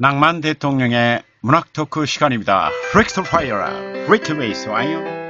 낭만 대통령의 문학 토크 시간입니다. 브레이크 파이어라, 브레이크 베이스 와요.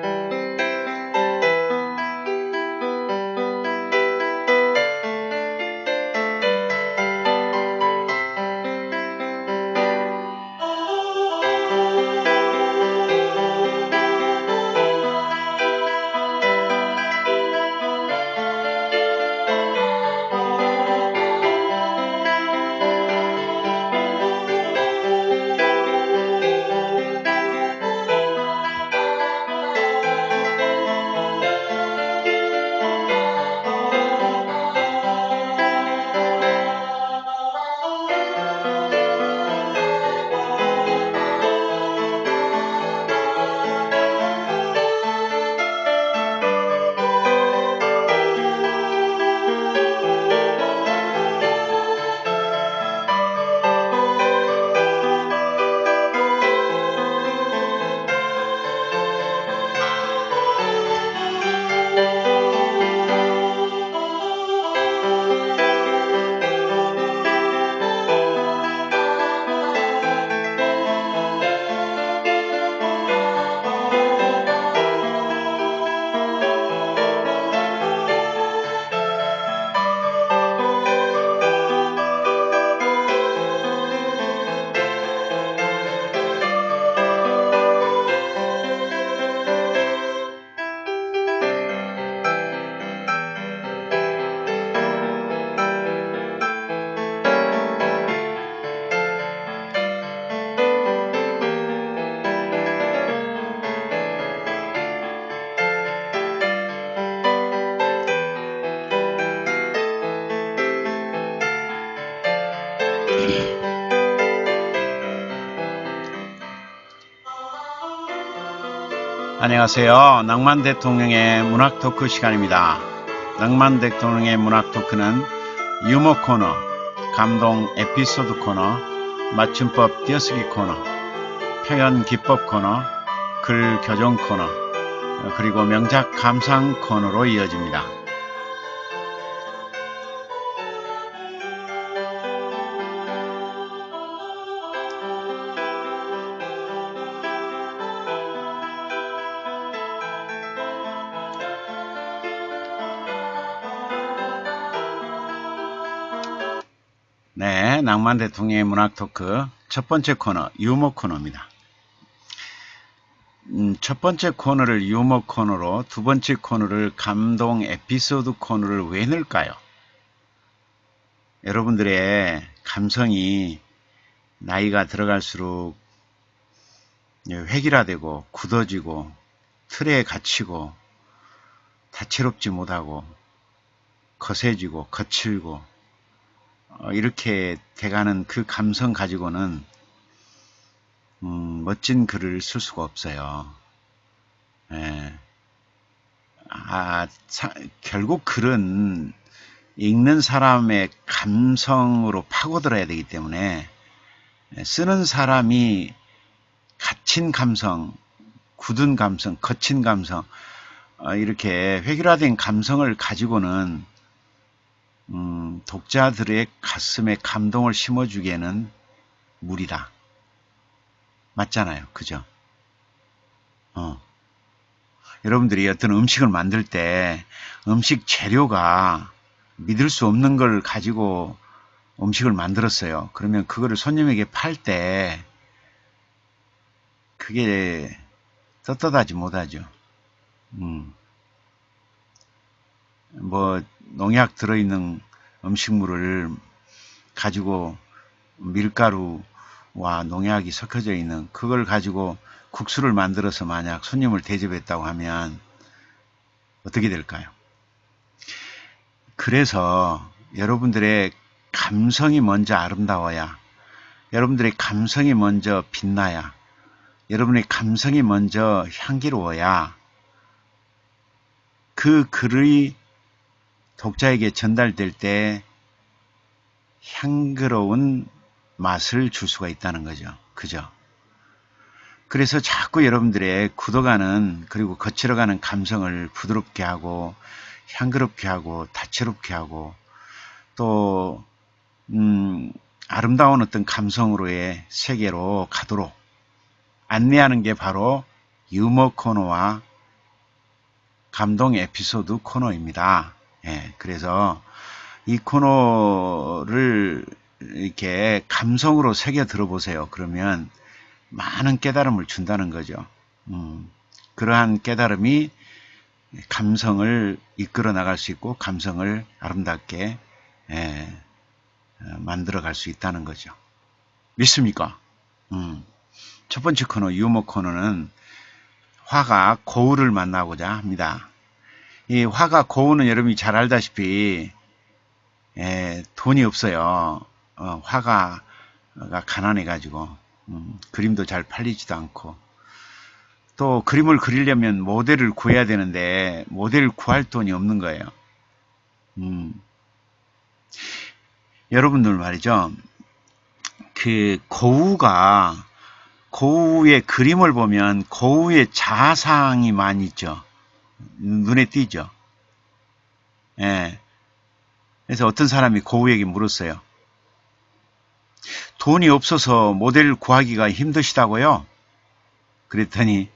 안녕하세요. 낭만 대통령의 문학 토크 시간입니다. 낭만 대통령의 문학 토크는 유머 코너, 감동 에피소드 코너, 맞춤법 띄어쓰기 코너, 표현 기법 코너, 글 교정 코너, 그리고 명작 감상 코너로 이어집니다. 네, 낭만 대통령의 문학 토크 첫 번째 코너 유머 코너입니다. 첫 번째 코너를 유머 코너로, 두 번째 코너를 감동 에피소드 코너를 왜 넣을까요? 여러분들의 감성이 나이가 들어갈수록 획일화되고 굳어지고 틀에 갇히고 다채롭지 못하고 거세지고 거칠고 이렇게 돼가는 그 감성 가지고는 멋진 글을 쓸 수가 없어요. 예. 결국 글은 읽는 사람의 감성으로 파고들어야 되기 때문에 쓰는 사람이 갇힌 감성, 굳은 감성, 거친 감성, 이렇게 획일화된 감성을 가지고는 독자들의 가슴에 감동을 심어주기에는 무리다. 맞잖아요. 그죠? 여러분들이 어떤 음식을 만들 때 음식 재료가 믿을 수 없는 걸 가지고 음식을 만들었어요. 그러면 그거를 손님에게 팔 때 그게 떳떳하지 못하죠. 뭐 농약 들어있는 음식물을 가지고 밀가루와 농약이 섞여져 있는 그걸 가지고 국수를 만들어서 만약 손님을 대접했다고 하면 어떻게 될까요? 그래서 여러분들의 감성이 먼저 아름다워야, 여러분들의 감성이 먼저 빛나야, 여러분의 감성이 먼저 향기로워야 그 글이 독자에게 전달될 때 향기로운 맛을 줄 수가 있다는 거죠. 그죠? 그래서 자꾸 여러분들의 굳어가는, 그리고 거칠어가는 감성을 부드럽게 하고 향기롭게 하고 다채롭게 하고 또 아름다운 어떤 감성으로의 세계로 가도록 안내하는 게 바로 유머 코너와 감동 에피소드 코너입니다. 예, 그래서 이 코너를 이렇게 감성으로 새겨 들어보세요. 그러면 많은 깨달음을 준다는 거죠. 그러한 깨달음이 감성을 이끌어 나갈 수 있고 감성을 아름답게 만들어 갈 수 있다는 거죠. 믿습니까? 첫 번째 코너, 유머 코너는 화가 고우를 만나고자 합니다. 이 화가 고우는 여러분이 잘 알다시피 돈이 없어요. 화가가 가난해가지고 그림도 잘 팔리지도 않고 또 그림을 그리려면 모델을 구해야 되는데 모델을 구할 돈이 없는 거예요. 여러분들 말이죠. 그 고우의 그림을 보면 고우의 자상이 많이 있죠. 눈에 띄죠. 예. 그래서 어떤 사람이 고우에게 물었어요. 돈이 없어서 모델 구하기가 힘드시다고요? 그랬더니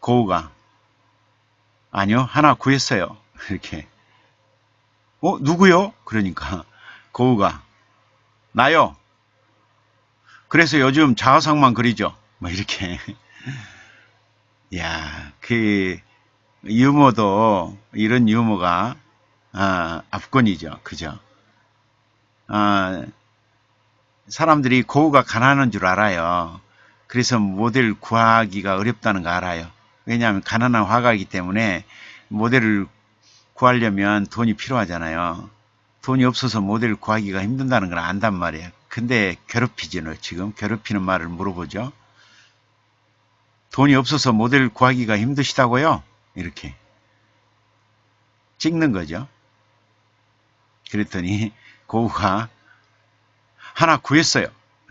고우가 아니요, 하나 구했어요. 이렇게. 누구요? 그러니까 고우가 나요. 그래서 요즘 자화상만 그리죠. 뭐 이렇게. 야, 그 유머도 이런 유머가 압권이죠. 그죠? 사람들이 고우가 가난한 줄 알아요. 그래서 모델 구하기가 어렵다는 거 알아요. 왜냐하면 가난한 화가이기 때문에 모델을 구하려면 돈이 필요하잖아요. 돈이 없어서 모델을 구하기가 힘든다는 걸 안단 말이에요. 근데 괴롭히죠. 지금 괴롭히는 말을 물어보죠. 돈이 없어서 모델을 구하기가 힘드시다고요? 이렇게 찍는 거죠. 그랬더니 고우가 하나 구했어요.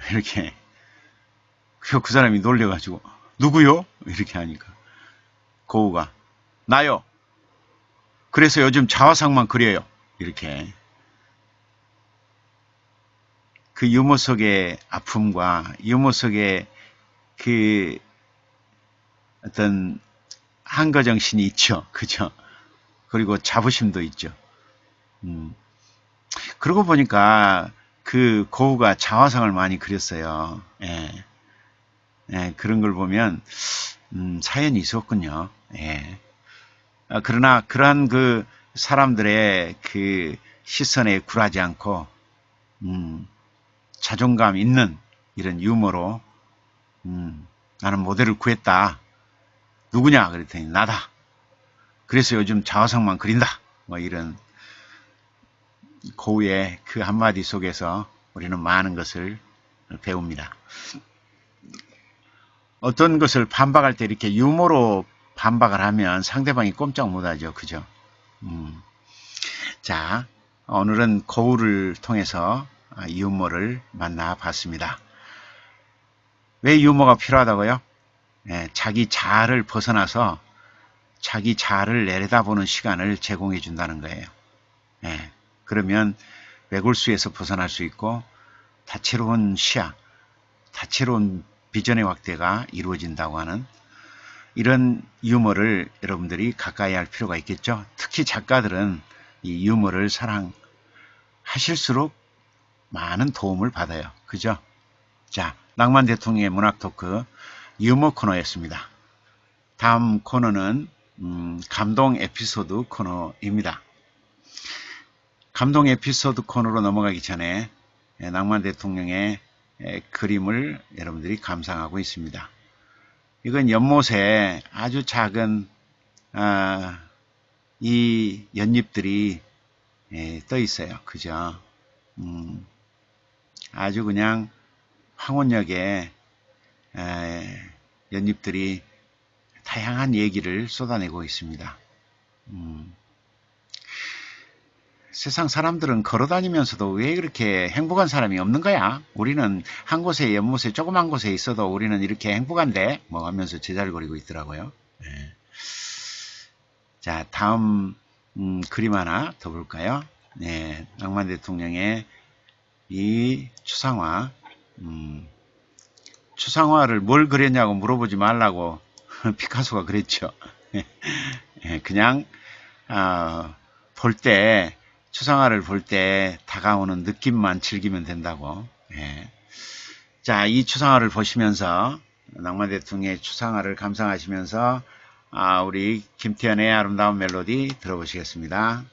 이렇게. 그 사람이 놀려가지고 누구요? 이렇게 하니까 고우가 나요. 그래서 요즘 자화상만 그려요. 이렇게. 그 유머 속의 아픔과 유머 속의 그 어떤 한거정신이 있죠. 그죠? 그리고 자부심도 있죠. 그러고 보니까 그 고우가 자화상을 많이 그렸어요. 예. 예, 그런 걸 보면 사연이 있었군요. 예. 그러나 그러한 그 사람들의 그 시선에 굴하지 않고 자존감 있는 이런 유머로 나는 모델을 구했다. 누구냐? 그랬더니 나다. 그래서 요즘 자화상만 그린다. 뭐 이런 고우의 그 한마디 속에서 우리는 많은 것을 배웁니다. 어떤 것을 반박할 때 이렇게 유머로 반박을 하면 상대방이 꼼짝 못하죠. 그죠? 자, 오늘은 고우를 통해서 유머를 만나봤습니다. 왜 유머가 필요하다고요? 자기 자아를 벗어나서 자기 자아를 내려다보는 시간을 제공해 준다는 거예요. 그러면 외골수에서 벗어날 수 있고 다채로운 시야, 다채로운 비전의 확대가 이루어진다고 하는 이런 유머를 여러분들이 가까이 할 필요가 있겠죠. 특히 작가들은 이 유머를 사랑하실수록 많은 도움을 받아요. 그죠? 자, 낭만 대통령의 문학 토크 유머 코너였습니다. 다음 코너는 감동 에피소드 코너입니다. 감동 에피소드 코너로 넘어가기 전에 낭만 대통령의 그림을 여러분들이 감상하고 있습니다. 이건 연못에 아주 작은 이 연잎들이 떠 있어요. 그죠? 아주 그냥 황혼역에 연잎들이 다양한 얘기를 쏟아내고 있습니다. 세상 사람들은 걸어다니면서도 왜 그렇게 행복한 사람이 없는 거야? 우리는 한 곳에 연못에 조그만 곳에 있어도 우리는 이렇게 행복한데 뭐 하면서 제잘거리고 있더라고요. 네. 자, 다음 그림 하나 더 볼까요? 네, 낭만 대통령의 이 추상화, 추상화를 뭘 그렸냐고 물어보지 말라고 피카소가 그랬죠. 그냥 볼 때, 추상화를 볼 때 다가오는 느낌만 즐기면 된다고. 자, 이 추상화를 보시면서 낭만대통령의 추상화를 감상하시면서 우리 김태현의 아름다운 멜로디 들어보시겠습니다.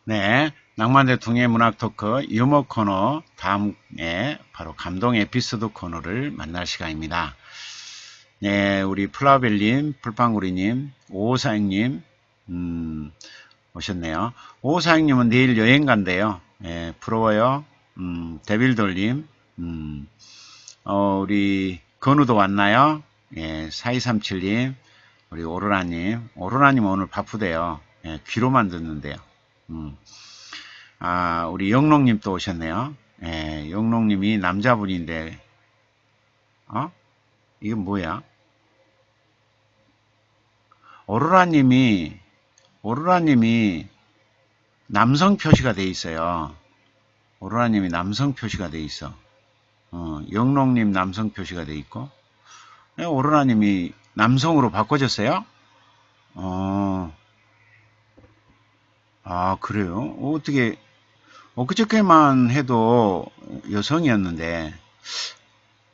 네, 낭만대통령의 문학 토크 유머 코너 다음에 바로 감동 에피소드 코너를 만날 시간입니다. 네, 우리 플라벨님, 풀빵구리님, 오사행님 오셨네요. 오사행님은 내일 여행 간대요. 부러워요. 데빌돌님, 우리 건우도 왔나요? 4237님, 우리 오로라님, 오로라님 오늘 바쁘대요. 귀로만 듣는데요. 우리 영롱님 또 오셨네요. 영롱님이 남자분인데, 이건 뭐야? 오로라님이 남성 표시가 돼 있어요. 오로라님이 남성 표시가 돼 있어. 영롱님 남성 표시가 돼 있고, 오로라님이 남성으로 바꿔졌어요? 그래요? 어떻게, 엊그저께만 해도 여성이었는데,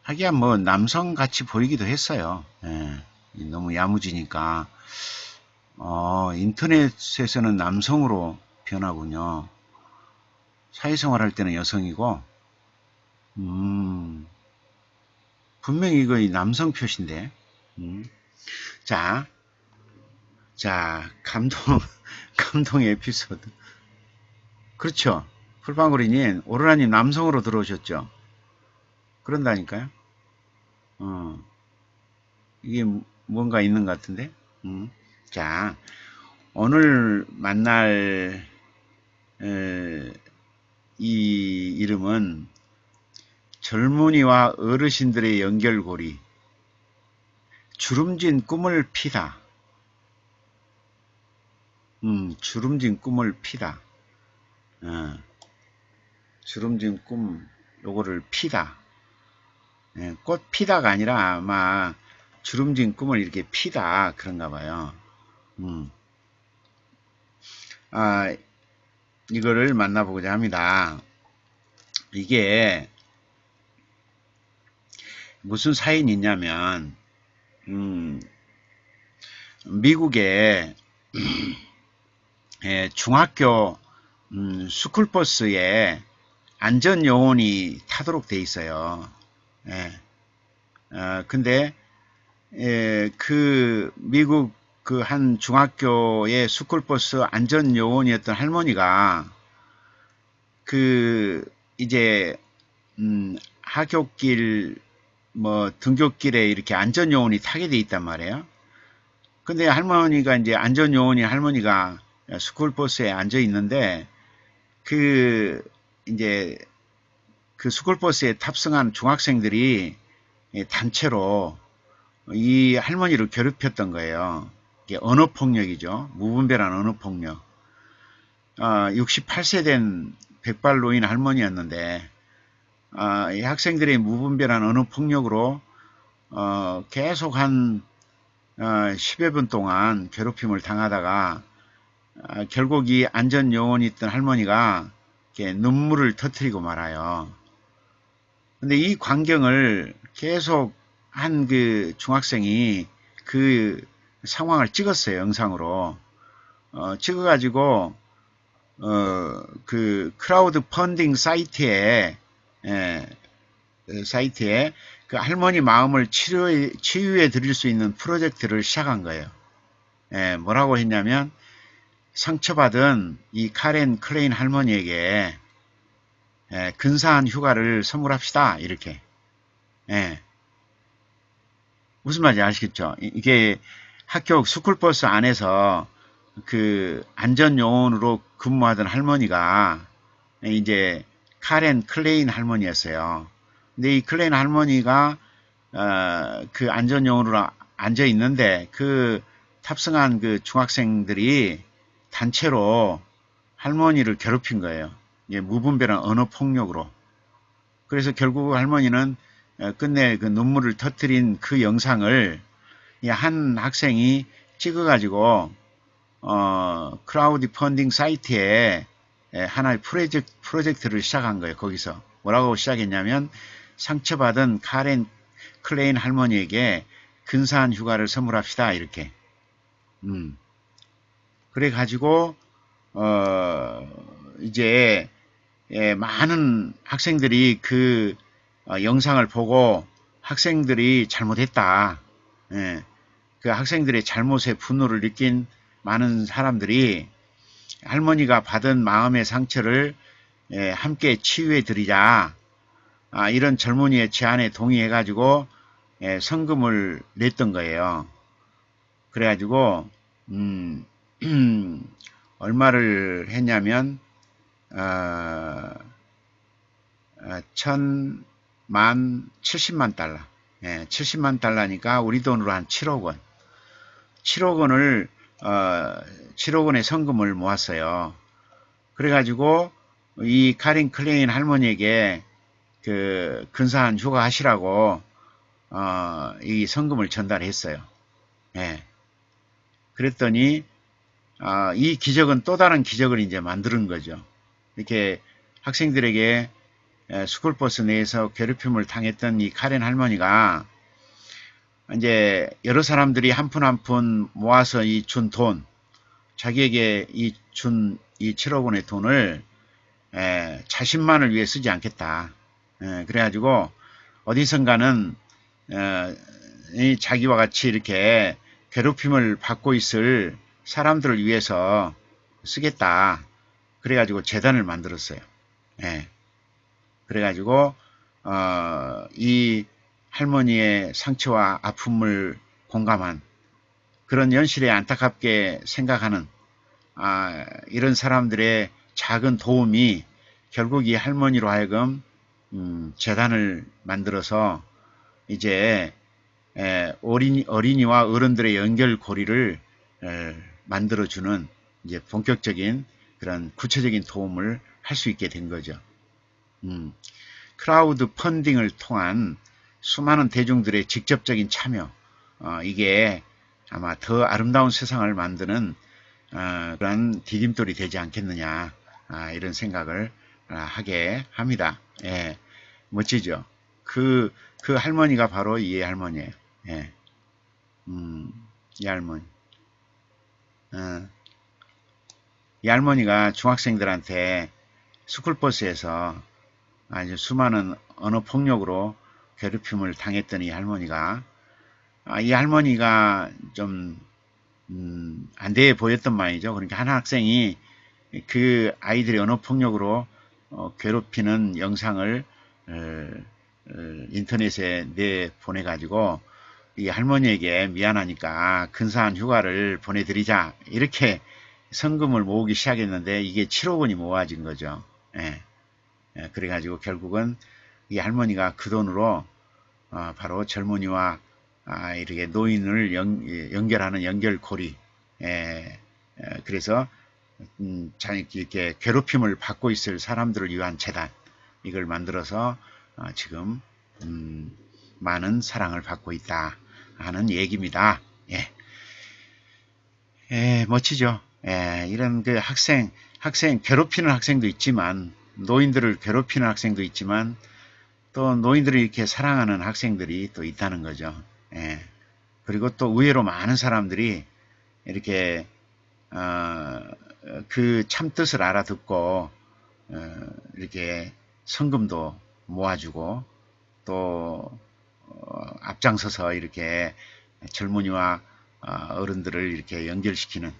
하기야 뭐 남성같이 보이기도 했어요. 너무 야무지니까. 인터넷에서는 남성으로 변하군요. 사회생활 할 때는 여성이고, 분명히 이거 남성 표시인데. 자, 감동 에피소드. 그렇죠. 풀방구리님, 오로라님 남성으로 들어오셨죠? 그런다니까요. 이게 뭔가 있는 것 같은데. 자, 오늘 만날 이 이름은 젊은이와 어르신들의 연결고리, 주름진 꿈을 피다. 주름진 꿈을 피다. 주름진 꿈, 요거를 피다. 꽃 피다가 아니라 아마 주름진 꿈을 이렇게 피다. 그런가 봐요. 이거를 만나보고자 합니다. 이게 무슨 사연이 있냐면, 미국의 중학교 스쿨버스에 안전요원이 타도록 돼 있어요. 근데 그 미국 그 한 중학교의 스쿨버스 안전요원이었던 할머니가 그 이제 하굣길 뭐 등굣길에 이렇게 안전요원이 타게 돼 있단 말이에요. 근데 할머니가 이제 안전요원인 할머니가 스쿨버스에 앉아 있는데 그 이제 그 스쿨버스에 탑승한 중학생들이 단체로 이 할머니를 괴롭혔던 거예요. 이게 언어폭력이죠. 무분별한 언어폭력. 68세 된 백발노인 할머니였는데 이 학생들의 무분별한 언어폭력으로 계속 한 10여 분 동안 괴롭힘을 당하다가 결국 이 안전요원이 있던 할머니가 눈물을 터뜨리고 말아요. 근데 이 광경을 계속 한 그 중학생이 그 상황을 찍었어요. 영상으로. 찍어가지고 그 크라우드 펀딩 사이트에 그 할머니 마음을 치유해 드릴 수 있는 프로젝트를 시작한 거예요. 뭐라고 했냐면 상처받은 이 카렌 클레인 할머니에게 근사한 휴가를 선물합시다. 이렇게. 무슨 말인지 아시겠죠? 이게 학교 스쿨버스 안에서 그 안전요원으로 근무하던 할머니가 이제 카렌 클레인 할머니였어요. 근데 이 클레인 할머니가 그 안전요원으로 앉아 있는데 그 탑승한 그 중학생들이 단체로 할머니를 괴롭힌 거예요. 무분별한 언어폭력으로. 그래서 결국 할머니는 끝내 그 눈물을 터뜨린 그 영상을 한 학생이 찍어가지고 크라우드 펀딩 사이트에 하나의 프로젝트를 시작한 거예요. 거기서 뭐라고 시작했냐면 상처받은 카렌 클레인 할머니에게 근사한 휴가를 선물합시다. 이렇게. 그래 가지고 이제 많은 학생들이 그 영상을 보고 학생들이 잘못했다. 그 학생들의 잘못에 분노를 느낀 많은 사람들이 할머니가 받은 마음의 상처를 함께 치유해 드리자. 이런 젊은이의 제안에 동의해 가지고 성금을 냈던 거예요. 그래 가지고 얼마를 했냐면 70만 달러. 70만 달러니까 우리 돈으로 한 7억 원. 7억 원을 7억 원의 성금을 모았어요. 그래가지고 이 카린 클레인 할머니에게 그 근사한 휴가 하시라고 이 성금을 전달했어요. 그랬더니 이 기적은 또 다른 기적을 이제 만드는 거죠. 이렇게 학생들에게 스쿨버스 내에서 괴롭힘을 당했던 이 카렌 할머니가 이제 여러 사람들이 한 푼 한 푼 모아서 이 준 돈, 자기에게 이 7억 원의 돈을 자신만을 위해 쓰지 않겠다. 그래가지고 어디선가는 자기와 같이 이렇게 괴롭힘을 받고 있을 사람들을 위해서 쓰겠다. 그래가지고 재단을 만들었어요. 그래가지고 이 할머니의 상처와 아픔을 공감한 그런 연실에 안타깝게 생각하는 이런 사람들의 작은 도움이 결국 이 할머니로 하여금 재단을 만들어서 이제 어린이와 어른들의 연결고리를 만들어주는 이제 본격적인 그런 구체적인 도움을 할 수 있게 된 거죠. 크라우드 펀딩을 통한 수많은 대중들의 직접적인 참여, 이게 아마 더 아름다운 세상을 만드는 그런 디딤돌이 되지 않겠느냐, 이런 생각을 하게 합니다. 멋지죠? 그 할머니가 바로 이 할머니예요. 이 할머니. 이 할머니가 중학생들한테 스쿨버스에서 아주 수많은 언어폭력으로 괴롭힘을 당했던 이 할머니가 좀 안돼 보였던 모양이죠. 그러니까 한 학생이 그 아이들의 언어폭력으로 괴롭히는 영상을 인터넷에 내보내가지고 이 할머니에게 미안하니까 근사한 휴가를 보내드리자 이렇게 성금을 모으기 시작했는데 이게 7억 원이 모아진 거죠. 예. 그래가지고 결국은 이 할머니가 그 돈으로 바로 젊은이와 이렇게 노인을 연결하는 연결고리, 그래서 이렇게 괴롭힘을 받고 있을 사람들을 위한 재단, 이걸 만들어서 지금 많은 사랑을 받고 있다 하는 얘기입니다. 멋지죠. 이런 그 학생 괴롭히는 학생도 있지만, 노인들을 괴롭히는 학생도 있지만, 또 노인들을 이렇게 사랑하는 학생들이 또 있다는 거죠. 그리고 또 의외로 많은 사람들이 이렇게 그 참뜻을 알아듣고 이렇게 성금도 모아주고 또 앞장서서 이렇게 젊은이와 어른들을 이렇게 연결시키는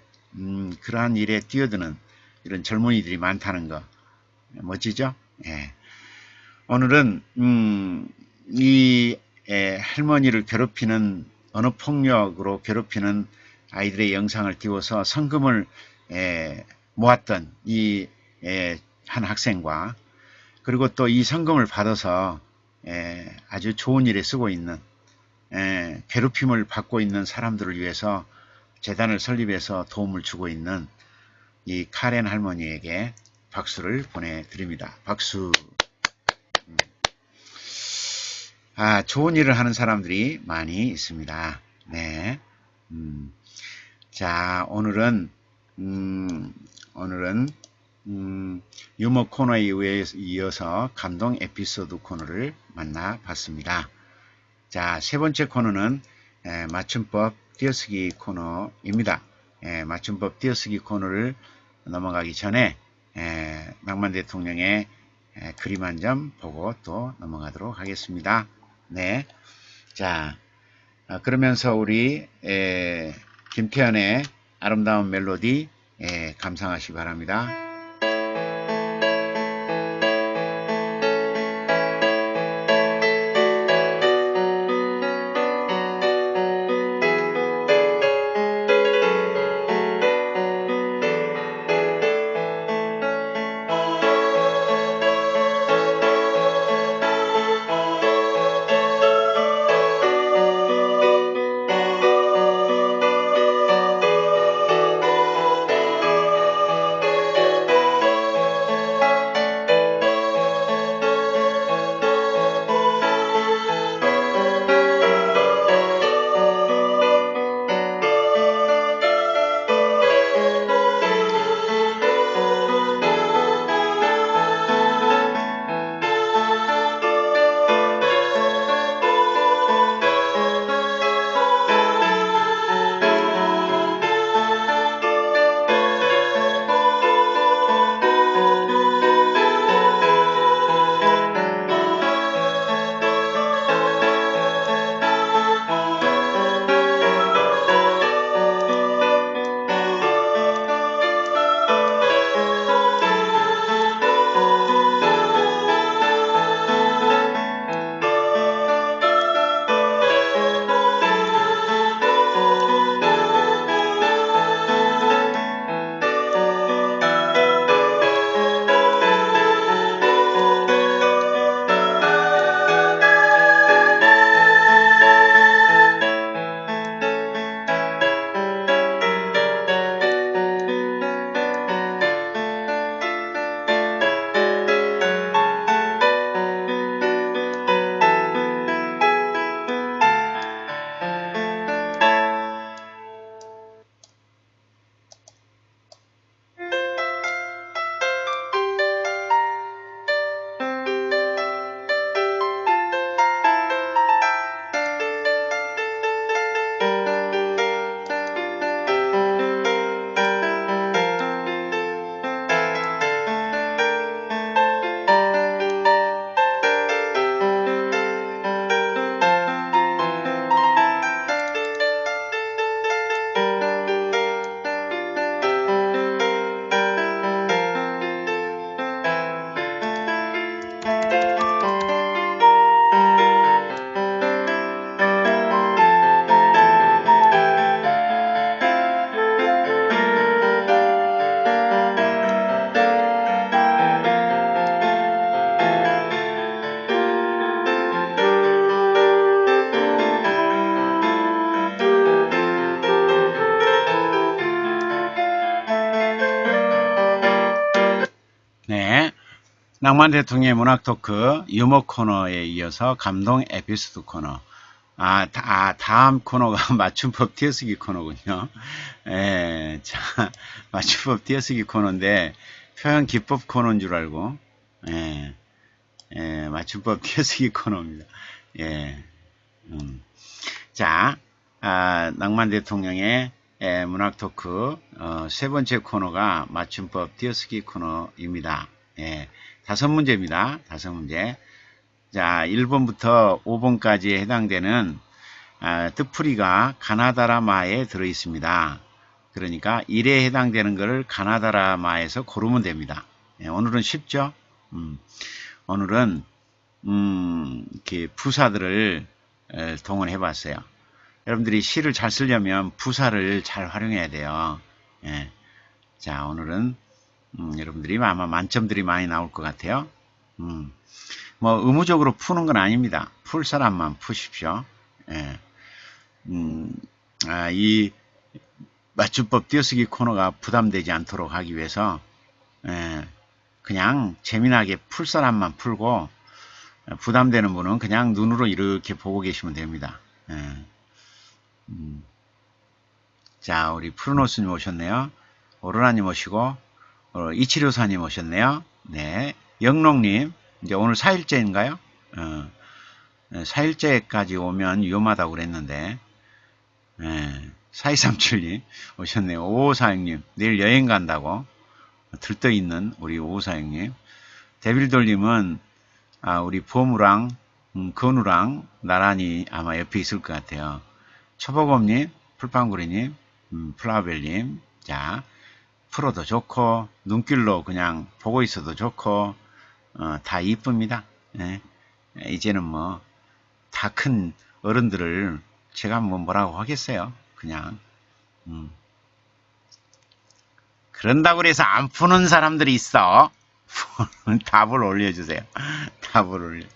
그러한 일에 뛰어드는 이런 젊은이들이 많다는 거 멋지죠? 오늘은 이 할머니를 괴롭히는 언어폭력으로 괴롭히는 아이들의 영상을 띄워서 성금을 모았던 이 한 학생과 그리고 또 이 성금을 받아서 아주 좋은 일에 쓰고 있는 괴롭힘을 받고 있는 사람들을 위해서 재단을 설립해서 도움을 주고 있는 이 카렌 할머니에게 박수를 보내드립니다. 박수. 좋은 일을 하는 사람들이 많이 있습니다. 네. 자, 오늘은 유머 코너에 이어서 감동 에피소드 코너를 만나봤습니다. 자, 세 번째 코너는 맞춤법 띄어쓰기 코너입니다. 맞춤법 띄어쓰기 코너를 넘어가기 전에 낭만 대통령의 그림 한 점 보고 또 넘어가도록 하겠습니다. 네. 자, 그러면서 우리 김태현의 아름다운 멜로디 감상하시기 바랍니다. 네. 낭만 대통령의 문학 토크 유머 코너에 이어서 감동 에피소드 코너. 다음 코너가 맞춤법 띄어쓰기 코너군요. 예, 자, 맞춤법 띄어쓰기 코너인데, 표현 기법 코너인 줄 알고, 예, 맞춤법 띄어쓰기 코너입니다. 예, 자, 낭만 대통령의 문학 토크, 세 번째 코너가 맞춤법 띄어쓰기 코너입니다. 예, 5문제입니다. 5문제. 자, 1번부터 5번까지에 해당되는 뜻풀이가 가나다라마에 들어있습니다. 그러니까 1에 해당되는 것을 가나다라마에서 고르면 됩니다. 예, 오늘은 쉽죠? 오늘은 이렇게 부사들을 동원해 봤어요. 여러분들이 시를 잘 쓰려면 부사를 잘 활용해야 돼요. 예. 자, 오늘은 여러분들이 아마 만점들이 많이 나올 것 같아요. 뭐 의무적으로 푸는 건 아닙니다. 풀 사람만 푸십시오. 예. 이 맞춤법 띄어쓰기 코너가 부담되지 않도록 하기 위해서 그냥 재미나게 풀 사람만 풀고 부담되는 분은 그냥 눈으로 이렇게 보고 계시면 됩니다. 자, 우리 푸르노스님 오셨네요. 오로라님 오시고 이치료사님 오셨네요. 네, 영롱님 이제 오늘 4일째인가요? 4일째까지 오면 위험하다고 그랬는데 4237님 오셨네요. 5546님 내일 여행 간다고 들떠있는 우리 5546님. 데빌돌님은 우리 보무랑 건우랑 나란히 아마 옆에 있을 것 같아요. 초보검님, 풀빵구리님, 플라벨님. 자, 풀어도 좋고 눈길로 그냥 보고 있어도 좋고 다 이쁩니다. 예. 이제는 뭐 다 큰 어른들을 제가 뭐 뭐라고 하겠어요. 그냥 그런다고 해서 안 푸는 사람들이 있어. 답을 올려주세요. 답을 올려.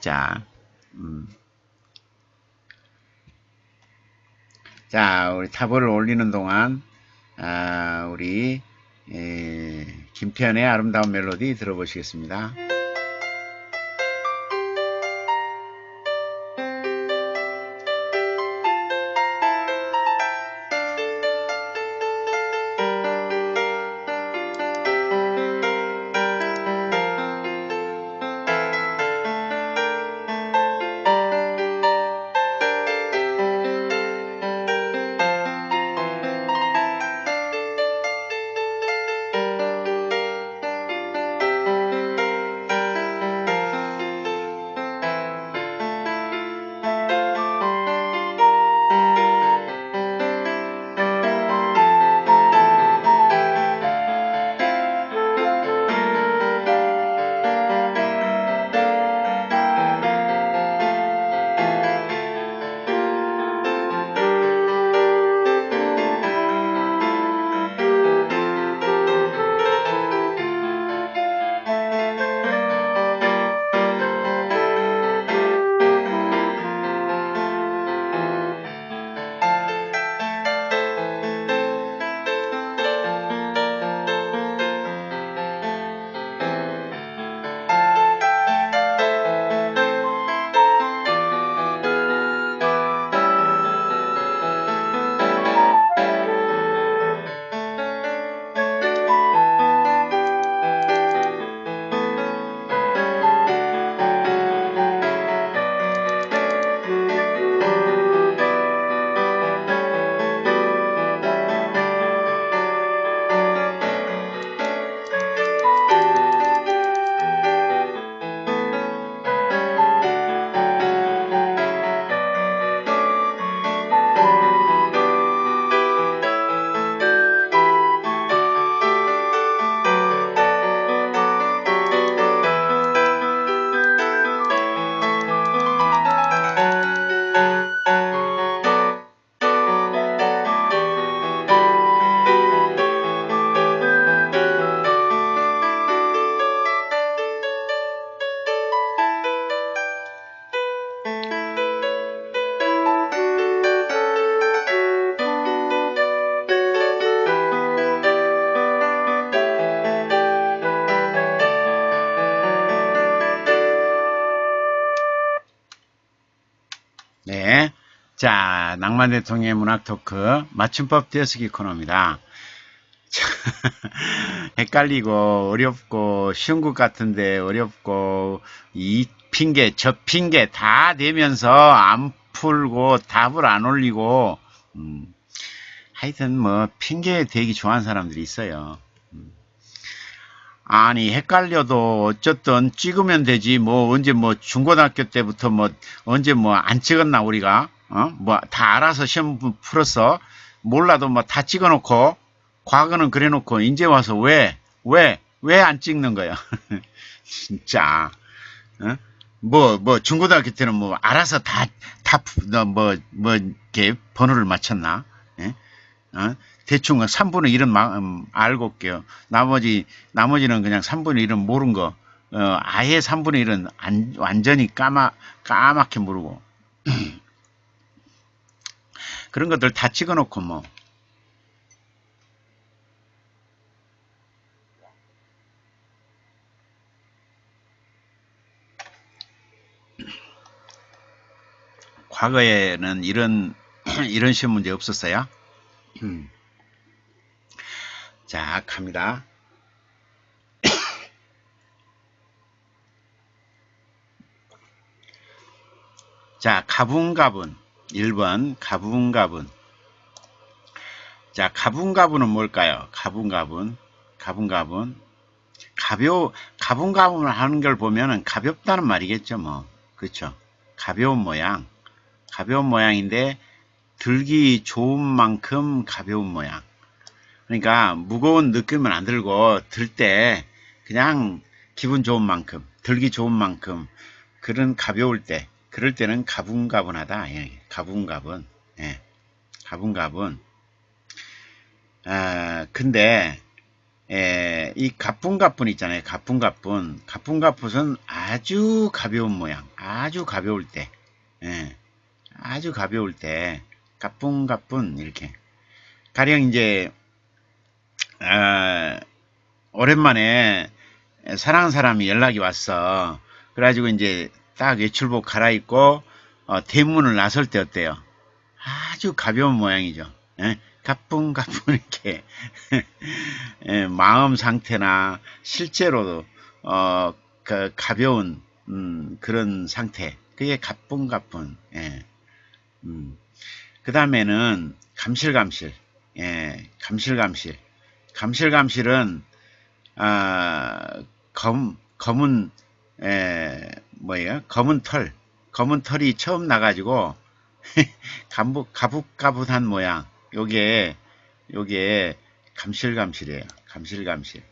자, 자, 우리 답을 올리는 동안 우리 김태현의 아름다운 멜로디 들어보시겠습니다. 자, 낭만 대통령의 문학 토크 맞춤법 띄어쓰기 코너입니다. 헷갈리고 어렵고 쉬운 것 같은데 어렵고 이 핑계 저 핑계 다 대면서 안 풀고 답을 안 올리고 하여튼 뭐 핑계 대기 좋아하는 사람들이 있어요. 아니 헷갈려도 어쨌든 찍으면 되지 뭐 언제 뭐 중고등학교 때부터 뭐 언제 뭐 안 찍었나 우리가 뭐 다 알아서 시험 풀었어 몰라도 뭐 다 찍어놓고 과거는 그래놓고 이제 와서 왜 안 찍는 거야? 진짜 뭐 중고등학교 때는 뭐 알아서 뭐 이렇게 번호를 맞췄나? 예? 대충 3분의 1은 알고 올게요. 나머지는 그냥 3분의 1은 모르는 거. 아예 3분의 1은 완전히 까맣게 모르고. 그런 것들 다 찍어 놓고 뭐. 과거에는 이런 시험 문제 없었어요? 자, 갑니다. 자, 가분가분. 1번, 가분가분. 자, 가분가분은 뭘까요? 가분가분을 하는 걸 보면은 가볍다는 말이겠죠, 뭐. 그렇죠. 가벼운 모양인데, 들기 좋은 만큼 가벼운 모양. 그러니까, 무거운 느낌은 안 들고, 들 때, 그냥 기분 좋은 만큼, 들기 좋은 만큼, 그런 가벼울 때, 그럴 때는 가분가분하다. 예, 가분가분. 예, 가분가분. 근데, 이 가뿐가뿐 있잖아요. 가뿐가뿐은 아주 가벼운 모양. 아주 가벼울 때. 예, 아주 가벼울 때. 가뿐가뿐, 이렇게. 가령 이제, 오랜만에 사랑하는 사람이 연락이 왔어. 그래가지고 이제 딱 외출복 갈아입고 대문을 나설 때 어때요? 아주 가벼운 모양이죠. 예? 가뿐가뿐 이렇게 예, 마음 상태나 실제로도 그 가벼운 그런 상태 그게 가뿐가뿐. 예. 그 다음에는 감실감실. 예, 감실감실은 검은 뭐예요? 검은 털이 처음 나가지고 가붓가붓한 모양. 요게 감실감실이에요. 감실감실.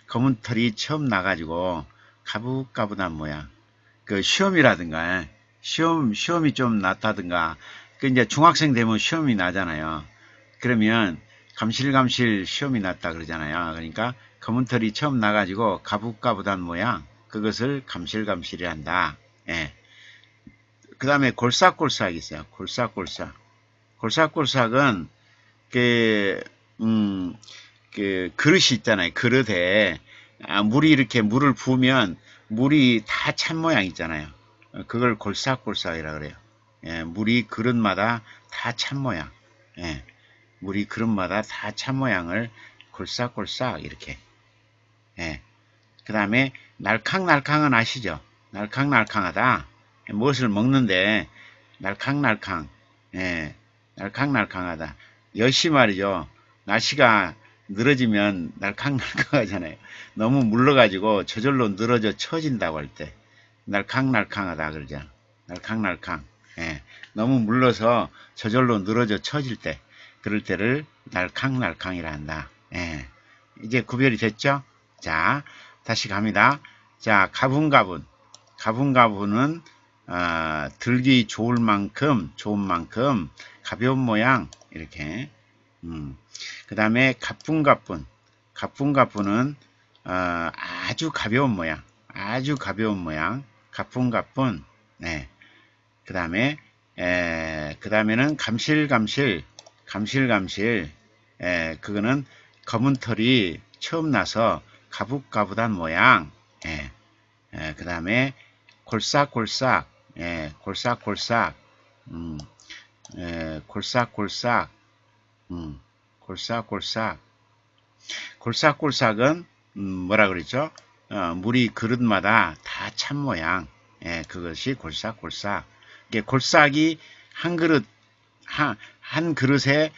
검은 털이 처음 나가지고 가붓가붓한 모양. 그 시험이라든가 시험이 좀 났다든가 그 이제 중학생 되면 시험이 나잖아요. 그러면 감실감실 시험이 났다 그러잖아요. 그러니까 검은 털이 처음 나가지고 가붓가붓한 모양 그것을 감실감실이 한다. 예. 그 다음에 골싹골싹 있어요. 골싹골싹은 그 그릇이 있잖아요. 그릇에 물이 이렇게 물을 부으면 물이 다 찬 모양 있잖아요. 그걸 골싹골싹이라 그래요. 예, 물이 그릇마다 다 찬 모양. 예, 물이 그릇마다 다 찬 모양을 골싹골싹 이렇게. 예. 그 다음에 날캉날캉은 아시죠? 날캉날캉하다. 무엇을 먹는데 날캉날캉. 예, 날캉날캉하다. 엿이 말이죠. 날씨가 늘어지면 날캉날캉하잖아요. 너무 물러가지고 저절로 늘어져 처진다고 할 때 날캉날캉하다 그러죠. 날캉날캉. 예, 너무 물러서 저절로 늘어져 처질 때 그럴 때를 날캉날캉이라 한다. 예, 이제 구별이 됐죠? 자, 다시 갑니다. 자, 가분가분은 들기 좋은 만큼 가벼운 모양 이렇게. 그 다음에 가뿐가뿐은 아주 가벼운 모양, 가뿐가뿐. 네. 그 다음에는 감실감실. 그거는 검은 털이 처음 나서 가붓가붓한 모양. 그 다음에 골싹골싹. 예, 골싹골싹, 예, 골싹골싹, 골싹골싹. 골싹골싹은 뭐라 그랬죠? 물이 그릇마다 다 찬 모양. 예, 그것이 골싹골싹. 이게 골싹이 한 그릇 한 그릇에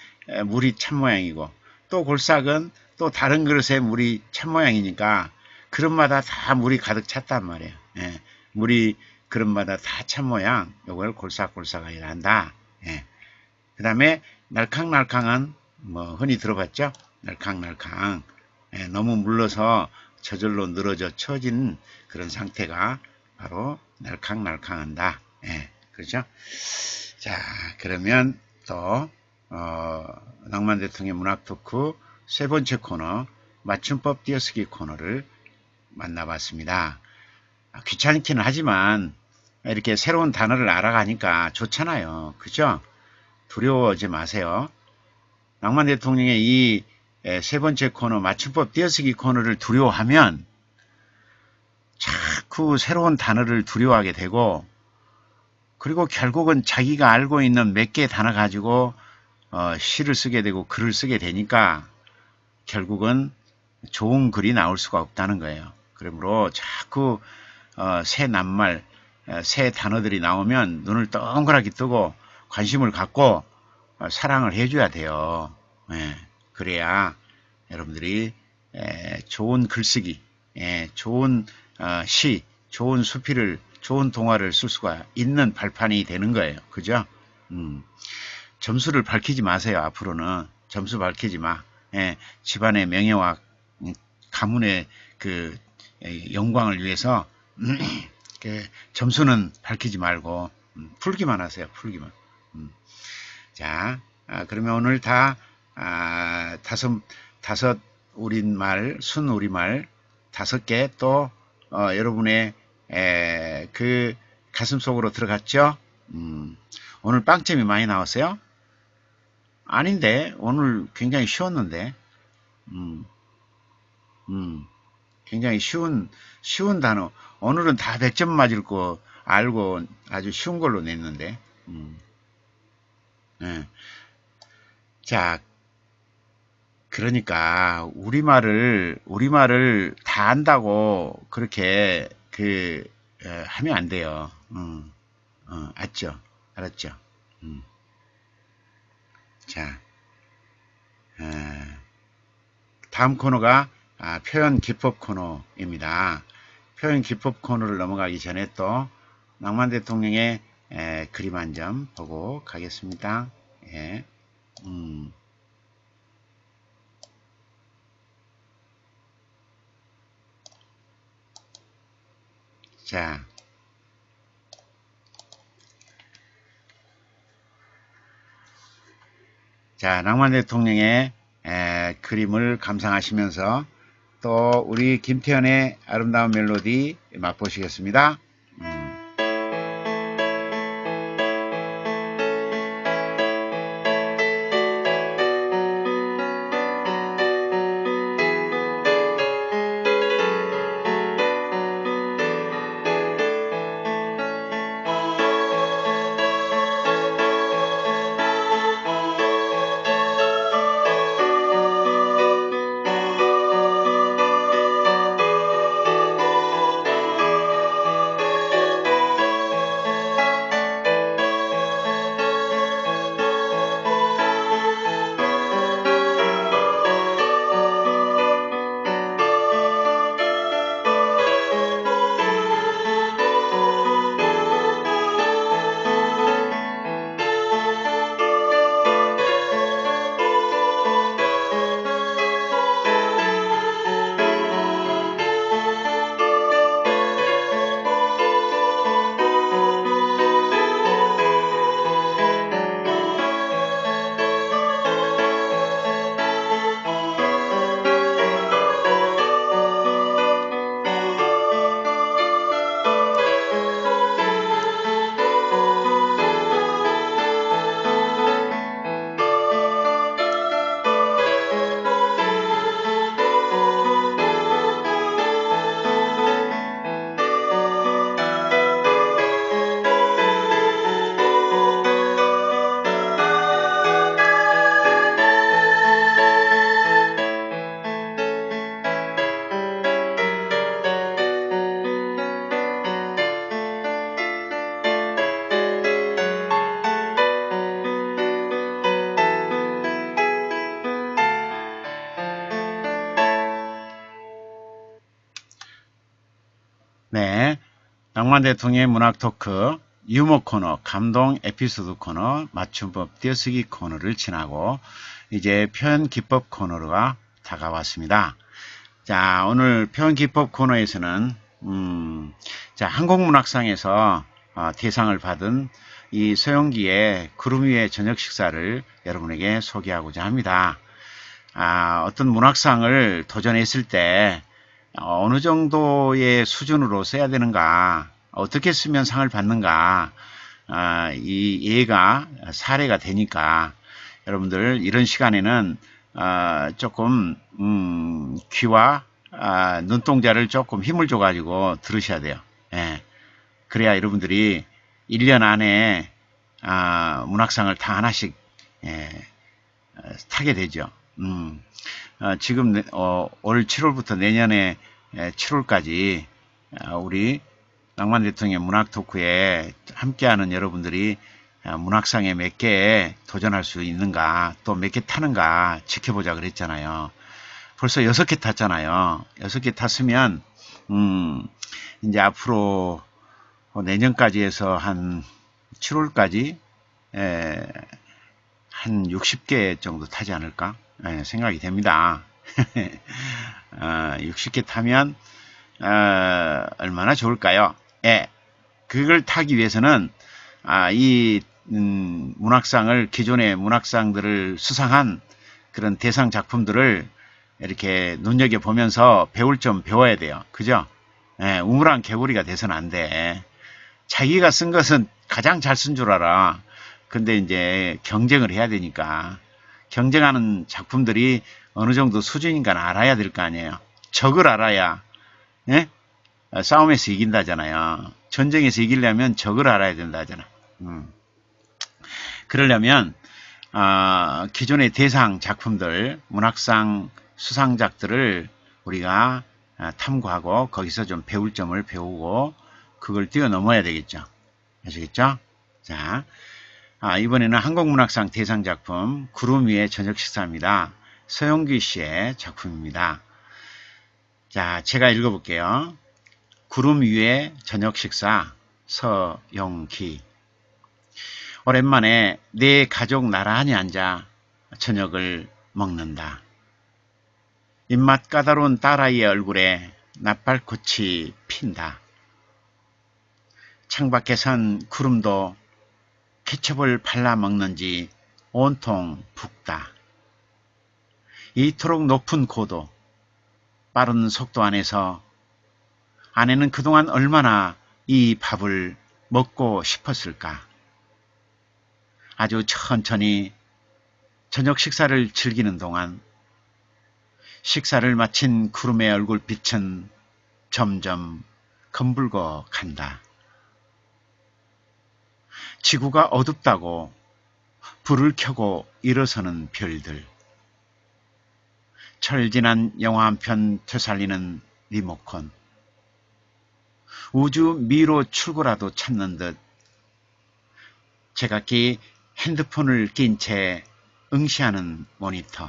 물이 찬 모양이고, 또 골싹은 또 다른 그릇에 물이 찬 모양이니까 그릇마다 다 물이 가득 찼단 말이에요. 예, 물이 그릇마다 다 찬 모양, 요걸 골싹골싹하게 한다. 예. 그 다음에 날캉날캉은 뭐 흔히 들어봤죠? 날캉날캉. 예, 너무 물러서 저절로 늘어져 처진 그런 상태가 바로 날캉날캉한다. 예, 그렇죠? 자, 그러면 또 낭만 대통령의 문학 토크 세 번째 코너 맞춤법 띄어쓰기 코너를 만나봤습니다. 귀찮기는 하지만 이렇게 새로운 단어를 알아가니까 좋잖아요. 그죠? 두려워하지 마세요. 낭만 대통령의 이 세 번째 코너 맞춤법 띄어쓰기 코너를 두려워하면 자꾸 새로운 단어를 두려워하게 되고, 그리고 결국은 자기가 알고 있는 몇 개의 단어 가지고 시를 쓰게 되고 글을 쓰게 되니까 결국은 좋은 글이 나올 수가 없다는 거예요. 그러므로 자꾸 새 낱말, 새 단어들이 나오면 눈을 동그랗게 뜨고 관심을 갖고 사랑을 해줘야 돼요. 예, 그래야 여러분들이 좋은 글쓰기, 좋은 시, 좋은 수필을, 좋은 동화를 쓸 수가 있는 발판이 되는 거예요. 그죠? 점수를 밝히지 마세요. 앞으로는 점수 밝히지 마. 집안의 명예와 가문의 그 영광을 위해서 점수는 밝히지 말고 풀기만 하세요. 풀기만. 자, 그러면 오늘 다 다섯 우리말, 순우리말 5개 또 여러분의 그 가슴 속으로 들어갔죠? 오늘 빵점이 많이 나왔어요? 아닌데 오늘 굉장히 쉬웠는데, 굉장히 쉬운 단어. 오늘은 다 100점 맞을 거 알고 아주 쉬운 걸로 냈는데. 네. 자, 그러니까 우리말을 다 안다고 그렇게 하면 안 돼요. 알죠? 알았죠? 자, 다음 코너가 표현 기법 코너입니다. 표현 기법 코너를 넘어가기 전에 또 낭만 대통령의 그림 한 점 보고 가겠습니다. 예. 자, 낭만 대통령의 그림을 감상하시면서 또 우리 김태현의 아름다운 멜로디 맛보시겠습니다. 네, 낭만 대통령의 문학 토크, 유머 코너, 감동 에피소드 코너, 맞춤법 띄어쓰기 코너를 지나고 이제 표현 기법 코너가 다가왔습니다. 자, 오늘 표현 기법 코너에서는 자, 한국문학상에서 대상을 받은 이 서영기의 구름 위의 저녁 식사를 여러분에게 소개하고자 합니다. 어떤 문학상을 도전했을 때 어느 정도의 수준으로 써야 되는가, 어떻게 쓰면 상을 받는가, 이 예가 사례가 되니까 여러분들 이런 시간에는 조금 귀와 눈동자를 조금 힘을 줘가지고 들으셔야 돼요. 예. 그래야 여러분들이 1년 안에 문학상을 다 하나씩 타게 되죠. 지금 올 7월부터 내년에 7월까지 우리 낭만 대통령의 문학 토크에 함께하는 여러분들이 문학상에 몇 개에 도전할 수 있는가, 또 몇 개 타는가 지켜보자 그랬잖아요. 벌써 6개 탔잖아요. 6개 탔으면 이제 앞으로 내년까지 해서 한 7월까지 한 60개 정도 타지 않을까 생각이 됩니다. 60개 타면 얼마나 좋을까요? 그걸 타기 위해서는 이 문학상을, 기존의 문학상들을 수상한 그런 대상 작품들을 이렇게 눈여겨보면서 배울 점 배워야 돼요. 그죠? 우물안 개구리가 돼서는 안 돼. 자기가 쓴 것은 가장 잘 쓴 줄 알아. 근데 이제 경쟁을 해야 되니까 경쟁하는 작품들이 어느 정도 수준인가 알아야 될 거 아니에요. 적을 알아야 싸움에서 이긴다잖아요. 전쟁에서 이기려면 적을 알아야 된다잖아. 그러려면 기존의 대상 작품들, 문학상 수상작들을 우리가 탐구하고 거기서 좀 배울 점을 배우고 그걸 뛰어넘어야 되겠죠. 아시겠죠? 자, 이번에는 한국문학상 대상 작품 구름 위의 저녁 식사입니다. 서영기 씨의 작품입니다. 자, 제가 읽어볼게요. 구름 위의 저녁 식사, 서영기. 오랜만에 내 가족 나란히 앉아 저녁을 먹는다. 입맛 까다로운 딸아이의 얼굴에 낯발꽃이 핀다. 창밖에선 구름도 케첩을 발라 먹는지 온통 붓다. 이토록 높은 고도, 빠른 속도 안에서 아내는 그동안 얼마나 이 밥을 먹고 싶었을까. 아주 천천히 저녁 식사를 즐기는 동안 식사를 마친 구름의 얼굴빛은 점점 검붉어 간다. 지구가 어둡다고 불을 켜고 일어서는 별들. 철진한 영화 한 편 되살리는 리모컨. 우주 미로 출구라도 찾는 듯 제각기 핸드폰을 낀 채 응시하는 모니터.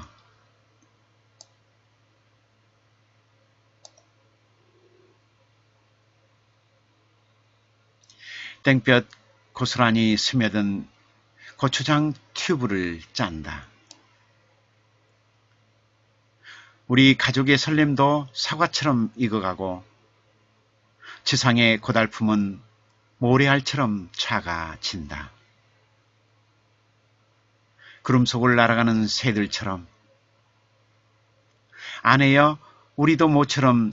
땡볕 고스란히 스며든 고추장 튜브를 짠다. 우리 가족의 설렘도 사과처럼 익어가고 지상의 고달픔은 모래알처럼 작아진다. 구름 속을 날아가는 새들처럼 아내여 우리도 모처럼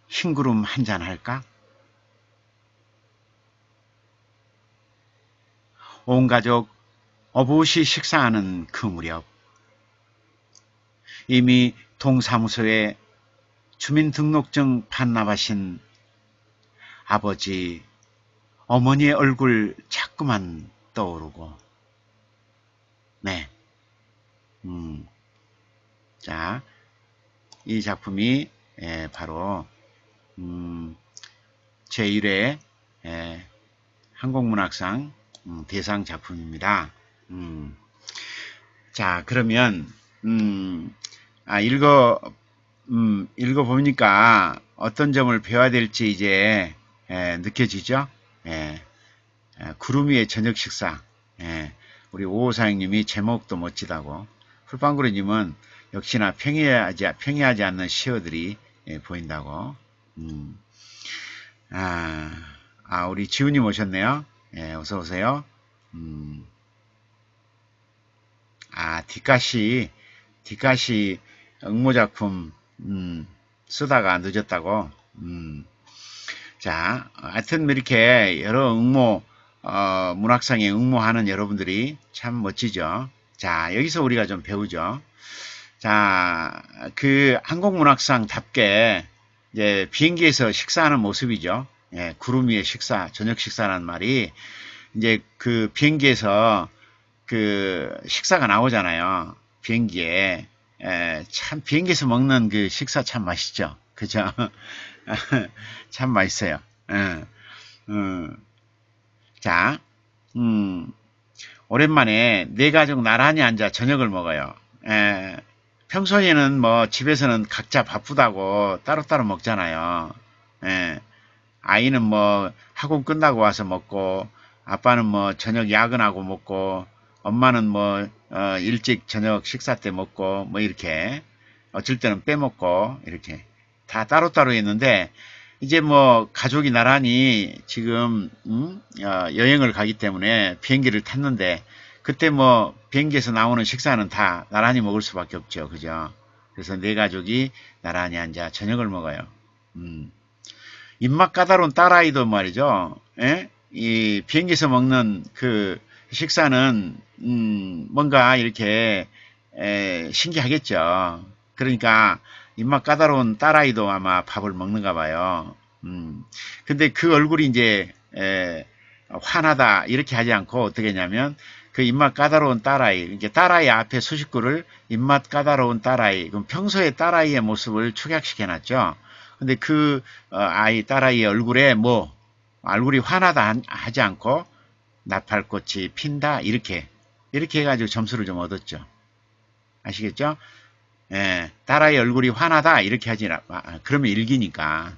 흰구름 한잔 할까? 온 가족 어부시 식사하는 그 무렵 이미 동사무소에 주민등록증 반납하신 아버지, 어머니의 얼굴 자꾸만 떠오르고 네. 자, 이 작품이 바로 제1회 한국문학상 대상 작품입니다. 자, 그러면 읽어보니까 어떤 점을 배워야 될지 이제 느껴지죠? 예, 구름 위의 저녁 식사. 예, 우리 5546님이 제목도 멋지다고. 풀빵구리님은 역시나 평이하지 않는 시어들이 보인다고. 우리 지훈님 오셨네요. 예, 어서오세요. 뒷가시 응모작품, 쓰다가 늦었다고. 자, 하여튼 이렇게 여러 문학상에 응모하는 여러분들이 참 멋지죠. 자, 여기서 우리가 좀 배우죠. 자, 그 한국문학상답게 이제 비행기에서 식사하는 모습이죠. 예, 구름 위의 식사, 저녁 식사라는 말이 이제 그 비행기에서 그 식사가 나오잖아요. 비행기에. 참 비행기에서 먹는 그 식사 참 맛있죠. 그죠? 참 맛있어요. 자, 오랜만에 네 가족 나란히 앉아 저녁을 먹어요. 평소에는 뭐 집에서는 각자 바쁘다고 따로따로 먹잖아요. 아이는 뭐 학원 끝나고 와서 먹고, 아빠는 뭐 저녁 야근하고 먹고, 엄마는 뭐 일찍 저녁 식사 때 먹고, 뭐 이렇게 어쩔 때는 빼먹고 이렇게 다 따로따로 있는데, 이제 뭐 가족이 나란히 지금 여행을 가기 때문에 비행기를 탔는데, 그때 뭐 비행기에서 나오는 식사는 다 나란히 먹을 수밖에 없죠. 그죠? 그래서 네 가족이 나란히 앉아 저녁을 먹어요. 입맛 까다로운 딸아이도 말이죠. 이 비행기에서 먹는 그 식사는 뭔가 이렇게 신기하겠죠. 그러니까 입맛 까다로운 딸아이도 아마 밥을 먹는가 봐요. 근데 그 얼굴이 이제 화나다 이렇게 하지 않고 어떻게 했냐면, 그 입맛 까다로운 딸아이, 이렇게 딸아이 앞에 수식구를 입맛 까다로운 딸아이, 그럼 평소에 딸아이의 모습을 축약시켜 놨죠. 근데 그 딸아이의 얼굴에 얼굴이 화나다 하지 않고 나팔꽃이 핀다 이렇게 해가지고 점수를 좀 얻었죠. 아시겠죠? 예, 딸아이 얼굴이 화나다 이렇게 하지 그러면 일기니까.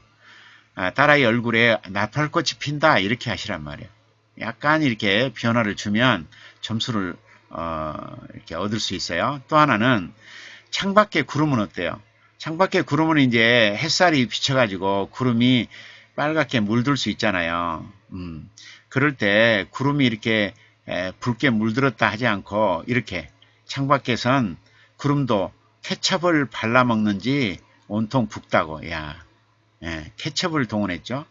딸아이 얼굴에 나팔꽃이 핀다 이렇게 하시란 말이에요. 약간 이렇게 변화를 주면 점수를 이렇게 얻을 수 있어요. 또 하나는 창밖에 구름은 어때요? 창밖에 구름은 이제 햇살이 비쳐가지고 구름이 빨갛게 물들 수 있잖아요. 그럴 때 구름이 이렇게 붉게 물들었다 하지 않고 이렇게 창밖에선 구름도 케첩을 발라 먹는지 온통 붓다고. 케첩을 동원했죠.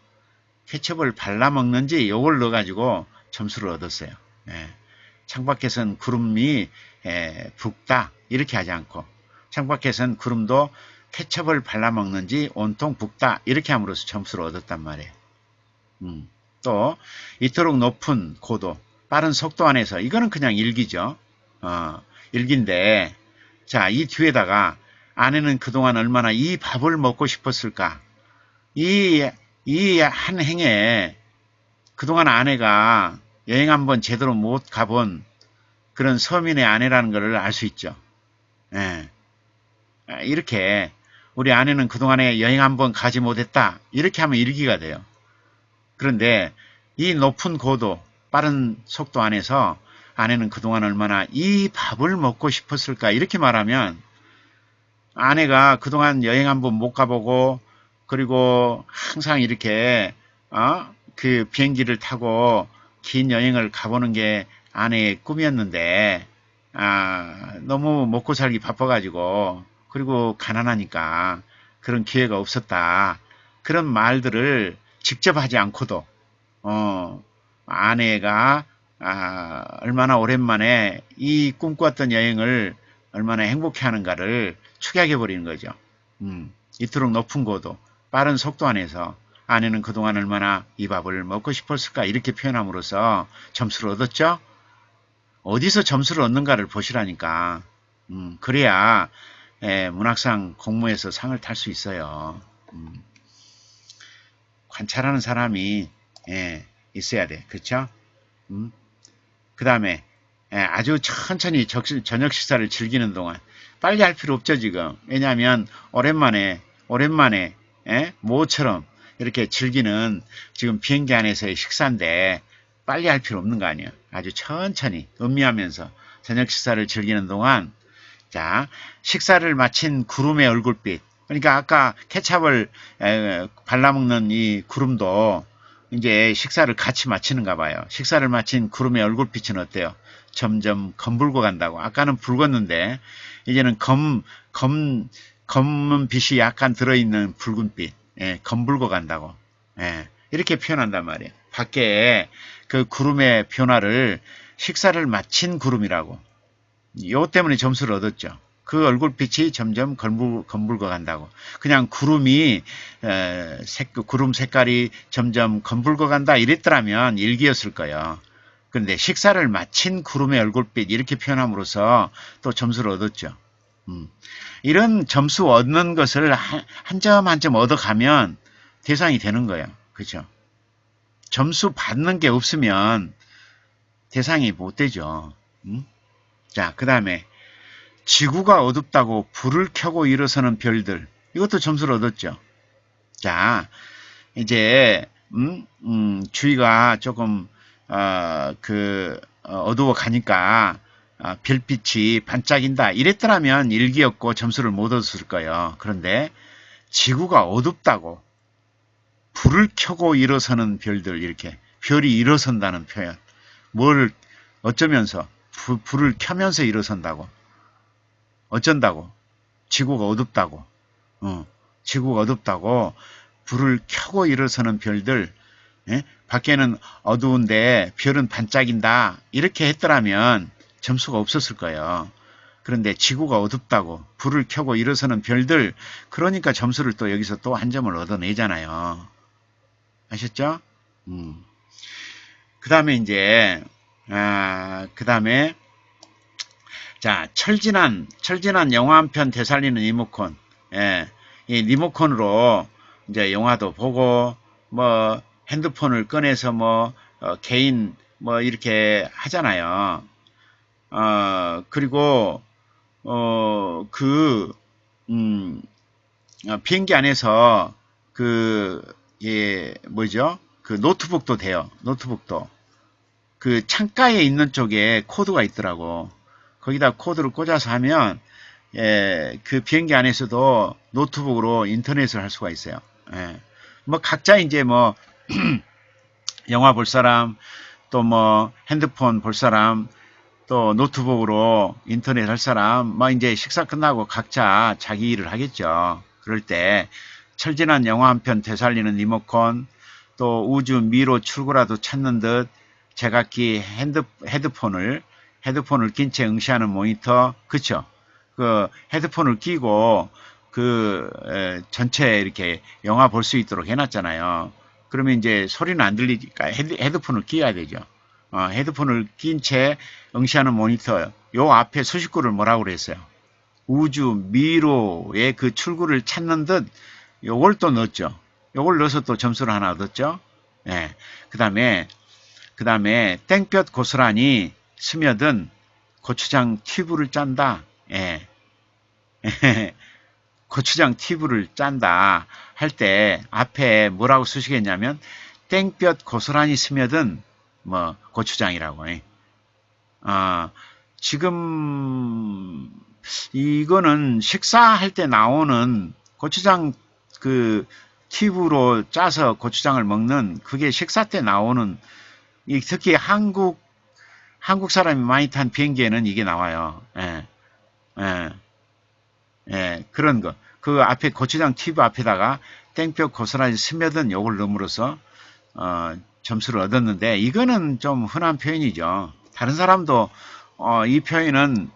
케첩을 발라 먹는지 요걸 넣어가지고 점수를 얻었어요. 창밖에선 구름이 붓다 이렇게 하지 않고, 창밖에선 구름도 케첩을 발라 먹는지 온통 붓다 이렇게 함으로써 점수를 얻었단 말이에요. 또 이토록 높은 고도, 빠른 속도 안에서, 이거는 그냥 일기죠. 일기인데, 자, 이 뒤에다가 아내는 그동안 얼마나 이 밥을 먹고 싶었을까. 이 한 행에 그동안 아내가 여행 한번 제대로 못 가본 그런 서민의 아내라는 것을 알 수 있죠. 이렇게 우리 아내는 그동안에 여행 한번 가지 못했다 이렇게 하면 일기가 돼요. 그런데 이 높은 고도, 빠른 속도 안에서 아내는 그동안 얼마나 이 밥을 먹고 싶었을까 이렇게 말하면, 아내가 그동안 여행 한번 못 가보고 그리고 항상 이렇게 그 비행기를 타고 긴 여행을 가보는 게 아내의 꿈이었는데 너무 먹고 살기 바빠가지고 그리고 가난하니까 그런 기회가 없었다. 그런 말들을 직접 하지 않고도 아내가 얼마나 오랜만에 이 꿈꿨던 여행을 얼마나 행복해하는가를 축약해버리는 거죠. 이토록 높은 고도, 빠른 속도 안에서 아내는 그동안 얼마나 이 밥을 먹고 싶었을까 이렇게 표현함으로써 점수를 얻었죠. 어디서 점수를 얻는가를 보시라니까. 그래야 문학상 공모에서 상을 탈 수 있어요. 관찰하는 사람이 있어야 돼. 그렇죠? 그 다음에 아주 천천히 저녁 식사를 즐기는 동안, 빨리 할 필요 없죠 지금. 왜냐하면 오랜만에 모처럼 이렇게 즐기는 지금 비행기 안에서의 식사인데 빨리 할 필요 없는 거 아니에요. 아주 천천히 음미하면서 저녁 식사를 즐기는 동안 자, 식사를 마친 구름의 얼굴빛. 그러니까 아까 케찹을 발라먹는 이 구름도 이제 식사를 같이 마치는가 봐요. 식사를 마친 구름의 얼굴빛은 어때요? 점점 검붉어 간다고. 아까는 붉었는데 이제는 검은 빛이 약간 들어있는 붉은빛. 예, 검붉어 간다고. 예, 이렇게 표현한단 말이에요. 밖에 그 구름의 변화를 식사를 마친 구름이라고. 요 때문에 점수를 얻었죠. 그 얼굴빛이 점점 검붉어 간다고. 그냥 구름이 구름 색깔이 점점 검붉어 간다 이랬더라면 일기였을 거예요. 그런데 식사를 마친 구름의 얼굴빛 이렇게 표현함으로써 또 점수를 얻었죠. 이런 점수 얻는 것을 한 점 한 점 얻어가면 대상이 되는 거예요. 그죠? 점수 받는 게 없으면 대상이 못 되죠. 자, 그 다음에 지구가 어둡다고 불을 켜고 일어서는 별들. 이것도 점수를 얻었죠. 자, 이제 주위가 조금 어두워 가니까 별빛이 반짝인다. 이랬더라면 일기였고 점수를 못 얻었을 거예요. 그런데 지구가 어둡다고 불을 켜고 일어서는 별들 이렇게 별이 일어선다는 표현. 뭘 어쩌면서 불을 켜면서 일어선다고. 어쩐다고? 지구가 어둡다고. 지구가 어둡다고 불을 켜고 일어서는 별들. 예? 밖에는 어두운데 별은 반짝인다. 이렇게 했더라면 점수가 없었을 거예요. 그런데 지구가 어둡다고 불을 켜고 일어서는 별들. 그러니까 점수를 또 여기서 또 한 점을 얻어내잖아요. 아셨죠? 그 다음에 이제 그 다음에 자, 철진한 영화 한 편 되살리는 리모컨. 예, 이 리모컨으로 이제 영화도 보고, 뭐, 핸드폰을 꺼내서 뭐, 개인, 뭐, 이렇게 하잖아요. 그리고, 비행기 안에서 뭐죠? 그 노트북도 돼요. 노트북도. 그 창가에 있는 쪽에 코드가 있더라고. 거기다 코드를 꽂아서 하면 그 비행기 안에서도 노트북으로 인터넷을 할 수가 있어요. 예. 뭐 각자 이제 뭐 영화 볼 사람, 또 뭐 핸드폰 볼 사람, 또 노트북으로 인터넷 할 사람, 뭐 이제 식사 끝나고 각자 자기 일을 하겠죠. 그럴 때 철진한 영화 한 편 되살리는 리모컨, 또 우주 미로 출구라도 찾는 듯 제각기 헤드폰을 낀 채 응시하는 모니터, 그쵸? 그 헤드폰을 끼고 전체 이렇게 영화 볼 수 있도록 해놨잖아요. 그러면 이제 소리는 안 들리니까 헤드폰을 끼워야 되죠. 헤드폰을 낀 채 응시하는 모니터, 요 앞에 수식구를 뭐라고 그랬어요? 우주 미로의 그 출구를 찾는 듯 요걸 또 넣었죠. 요걸 넣어서 또 점수를 하나 얻었죠. 예. 그 다음에 땡볕 고스란히 스며든 고추장 튜브를 짠다. 예. 고추장 튜브를 짠다 할 때 앞에 뭐라고 쓰시겠냐면 땡볕 고스란히 스며든 뭐 고추장이라고. 지금 이거는 식사할 때 나오는 고추장 그 튜브로 짜서 고추장을 먹는 그게 식사 때 나오는 특히 한국 사람이 많이 탄 비행기에는 이게 나와요. 그런 거. 그 앞에 고추장 튜브 앞에다가 땡볕 고스란히 스며든 요걸 넣음으로써 점수를 얻었는데 이거는 좀 흔한 표현이죠. 다른 사람도 이 표현은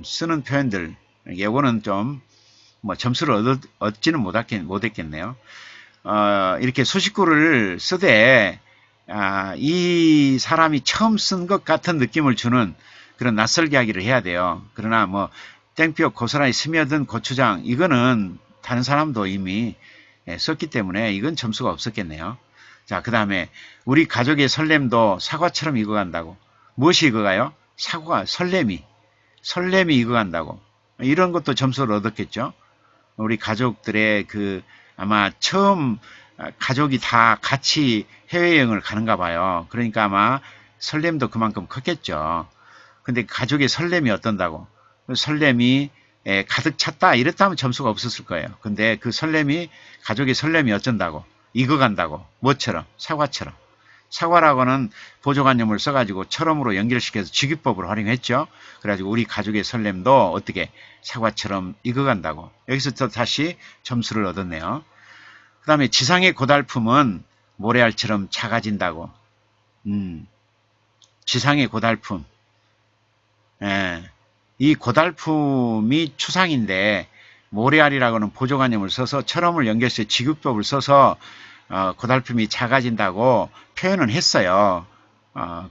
쓰는 표현들 요거는 좀 뭐 점수를 얻지는 못했겠네요. 이렇게 수식구를 쓰되 이 사람이 처음 쓴 것 같은 느낌을 주는 그런 낯설게 하기를 해야 돼요. 그러나 뭐 땡볕 고스란히 스며든 고추장 이거는 다른 사람도 이미 썼기 때문에 이건 점수가 없었겠네요. 자, 그 다음에 우리 가족의 설렘도 사과처럼 익어간다고. 무엇이 익어가요? 사과, 설렘이 익어간다고. 이런 것도 점수를 얻었겠죠. 우리 가족들의 아마 처음 가족이 다 같이 해외여행을 가는가 봐요. 그러니까 아마 설렘도 그만큼 컸겠죠. 근데 가족의 설렘이 어떤다고? 설렘이 가득 찼다 이랬다면 점수가 없었을 거예요. 근데 그 설렘이 가족의 설렘이 어쩐다고? 익어간다고. 뭐처럼? 사과처럼. 사과라고는 보조관념을 써가지고 처럼으로 연결시켜서 직유법을 활용했죠. 그래가지고 우리 가족의 설렘도 어떻게 사과처럼 익어간다고. 여기서 또 다시 점수를 얻었네요. 그 다음에 지상의 고달픔은 모래알처럼 작아진다고. 지상의 고달픔. 예. 이 고달픔이 추상인데 모래알이라고는 보조관념을 써서 처럼을 연결해서 직유법을 써서 고달픔이 작아진다고 표현은 했어요.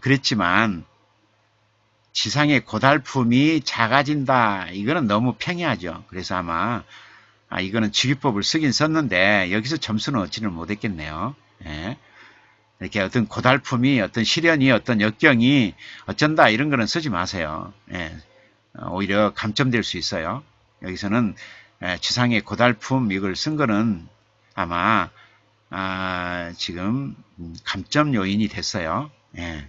그랬지만 지상의 고달픔이 작아진다. 이거는 너무 평이하죠. 그래서 아마 이거는 직유법을 쓰긴 썼는데 여기서 점수는 얻지는 못했겠네요. 예. 이렇게 어떤 고달픔이 어떤 시련이 어떤 역경이 어쩐다 이런 거는 쓰지 마세요. 예. 오히려 감점될 수 있어요. 여기서는 지상의 고달픔 이걸 쓴 거는 아마 지금 감점 요인이 됐어요. 예.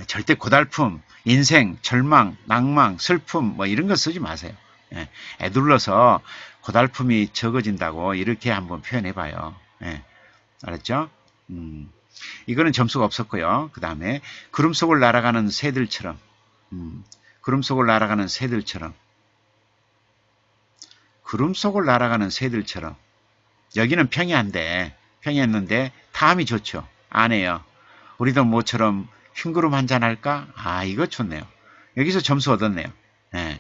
절대 고달픔, 인생, 절망, 낭망, 슬픔 뭐 이런 거 쓰지 마세요. 예. 애둘러서 고달픔이 적어진다고 이렇게 한번 표현해 봐요. 예. 알았죠? 이거는 점수가 없었고요. 그 다음에 구름 속을 날아가는 새들처럼 구름 속을 날아가는 새들처럼 구름 속을 날아가는 새들처럼 여기는 평이했는데 다음이 좋죠. 아내요. 우리도 모처럼 흰구름 한잔 할까? 이거 좋네요. 여기서 점수 얻었네요. 네.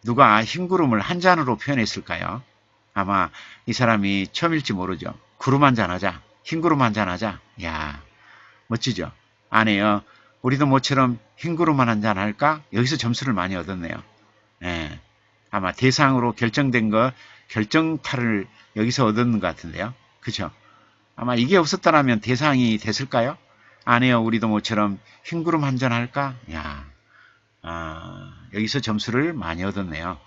누가 흰구름을 한 잔으로 표현했을까요? 아마 이 사람이 처음일지 모르죠. 구름 한잔 하자. 흰구름 한잔 하자. 이야, 멋지죠? 아내요. 우리도 모처럼 흰구름만 한잔 할까? 여기서 점수를 많이 얻었네요. 네. 아마 대상으로 결정된 거, 결정타를 여기서 얻었는 것 같은데요. 그죠? 아마 이게 없었다면 대상이 됐을까요? 아내요, 우리도 모처럼 흰구름 한잔 할까? 야, 여기서 점수를 많이 얻었네요.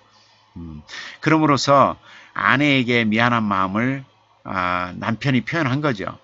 그럼으로써 아내에게 미안한 마음을 남편이 표현한 거죠.